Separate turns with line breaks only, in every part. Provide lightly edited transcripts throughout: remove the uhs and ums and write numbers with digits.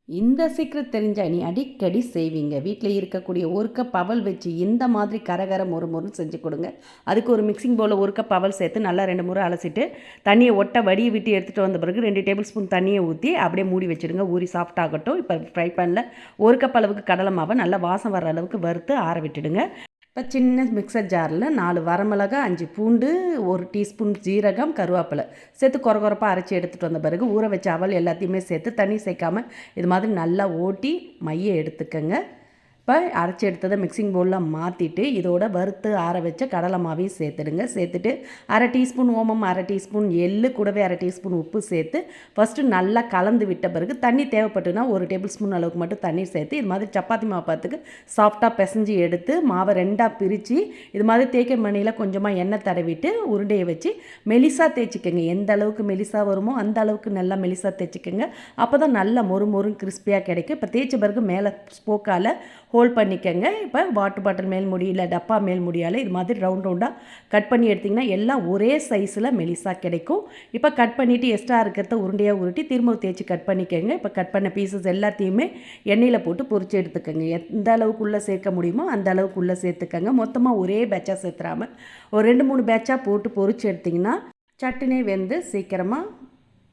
இந்த சீக்ரெட் தெரிஞ்சா நீ அடிக்கடி செய்வீங்க. வீட்ல இருக்கக்கூடிய 1 கப் அவல் வச்சு இந்த மாதிரி கரகர மொறுமொறுன்னு செஞ்சு கொடுங்க. அதுக்கு ஒரு மிக்ஸிங் பவுல்ல 1 கப் அவல் சேர்த்து நல்லா 2 முறை அலசிட்டு, தண்ணிய வடிய விட்டு எடுத்துட்டு வந்த பிறகு 2 டேபிள் ஸ்பூன் தண்ணிய ஊத்தி அப்படியே மூடி வச்சுடுங்க. ஊறி சாஃப்ட் ஆகட்டும். இப்போ ஃப்ரை பேன்ல 1 கப் அளவுக்கு கடலை மாவை நல்லா வாசம் வர அளவுக்கு வறுத்து ஆற விட்டுடுங்க. இப்போ சின்ன மிக்சர் ஜாரில் 4 வரமிளகா, 5 பூண்டு, 1 டீஸ்பூன் ஜீரகம், கருவேப்பிலை சேர்த்து கொரகொரப்பாக அரைச்சி எடுத்துகிட்டு வந்த பிறகு ஊற வச்ச அவல் எல்லாத்தையுமே சேர்த்து தண்ணி சேர்க்காமல் இது மாதிரி நல்லா ஓட்டி மைய எடுத்துக்கங்க. இப்போ அரைச்சி எடுத்ததை மிக்சிங் பவுலில் மாற்றிட்டு இதோட வறுத்து ஆற வச்ச கடலை மாவையும் சேர்த்துடுங்க. சேர்த்துட்டு அரை டீஸ்பூன் ஓமம், அரை டீஸ்பூன் எள்ளு, கூடவே அரை டீஸ்பூன் உப்பு சேர்த்து ஃபஸ்ட்டு நல்லா கலந்து விட்ட பிறகு தண்ணி தேவைப்பட்டுனா 1 டேபிள் ஸ்பூன் அளவுக்கு மட்டும் தண்ணி சேர்த்து இது மாதிரி சப்பாத்தி மாவு பார்த்துக்கு சாஃப்டாக பிசைஞ்சு எடுத்து மாவை 2ஆக பிரித்து இது மாதிரி தேய்க்க மணியில் கொஞ்சமாக எண்ணெய் தடவிட்டு உருண்டையை வச்சு மெலிசாக தேய்ச்சிக்கோங்க. எந்த அளவுக்கு மெலிசாக வருமோ அந்த அளவுக்கு நல்லா மெலிசாக தேய்ச்சிக்கோங்க. அப்போ தான் நல்லா மொறு கிறிஸ்பியாக கிடைக்கும். இப்போ தேய்ச்ச பிறகு மேலே ஸ்போக்கால் ஹோல்ட் பண்ணிக்கங்க. இப்போ வாட்டர் பாட்டில் மேல் முடி இல்லை டப்பா மேல் முடியால் இது மாதிரி ரவுண்டாக கட் பண்ணி எடுத்திங்கன்னா எல்லாம் ஒரே சைஸில் மெலிசாக கிடைக்கும். இப்போ கட் பண்ணிவிட்டு எக்ஸ்ட்ரா இருக்கிறத உருண்டையாக உருட்டி திரும்ப தேய்ச்சி கட் பண்ணிக்கோங்க. இப்போ கட் பண்ண பீசஸ் எல்லாத்தையுமே எண்ணெயில் போட்டு பொரிச்சு எடுத்துக்கோங்க. எந்த அளவுக்குள்ளே சேர்க்க முடியுமோ அந்த அளவுக்குள்ளே சேர்த்துக்கங்க. மொத்தமாக ஒரே பேட்சாக சேர்த்துறாமல் ஒரு 2-3 பேட்சாக போட்டு பொரிச்சு எடுத்திங்கன்னா சட்டுனே வெந்து சீக்கிரமாக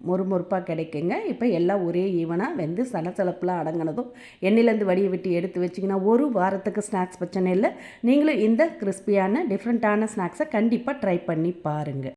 மொறுமொறுப்பாக கிடைக்குங்க. இப்போ எல்லாம் ஒரே ஈவனாக வெந்து சலசலப்புலாம் அடங்கினதும் எண்ணெயிலேருந்து வடியை விட்டு எடுத்து வச்சிங்கன்னா ஒரு வாரத்துக்கு ஸ்நாக்ஸ் பிரச்சனை இல்லை. நீங்களும் இந்த கிறிஸ்பியான டிஃப்ரெண்ட்டான ஸ்நாக்ஸை கண்டிப்பாக ட்ரை பண்ணி பாருங்கள்.